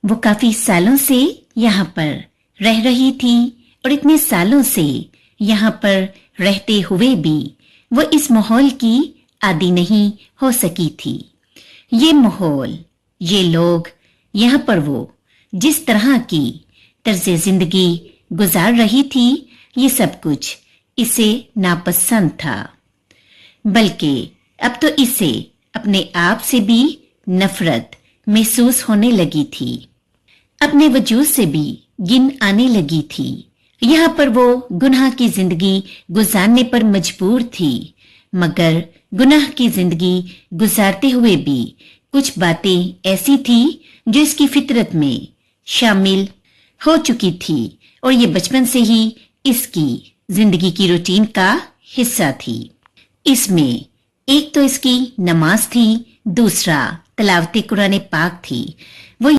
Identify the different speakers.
Speaker 1: वो काफी सालों से यहाँ पर रह रही थी और इतने सालों से यहाँ पर रहते हुए भी वो इस माहौल की आदी नहीं हो सकी थी। ये माहौल, ये लोग, यहाँ पर वो जिस तरह की तर्ज जिंदगी गुजार रही थी, ये सब कुछ इसे नापसंद था। बल्कि अब तो इसे अपने आप से भी नफरत महसूस होने लगी थी, अपने वजूद से भी गिन आने लगी थी। यहाँ पर वो गुनाह की जिंदगी गुजारने पर मजबूर थी, मगर गुनाह की जिंदगी गुजारते हुए भी कुछ बातें ऐसी थी जो इसकी फितरत में शामिल हो चुकी थी और ये बचपन से ही इसकी जिंदगी की रूटीन का हिस्सा थी। इसमें एक तो इसकी नमाज थी, दूसरा तिलावत कुरान पाक थी। वो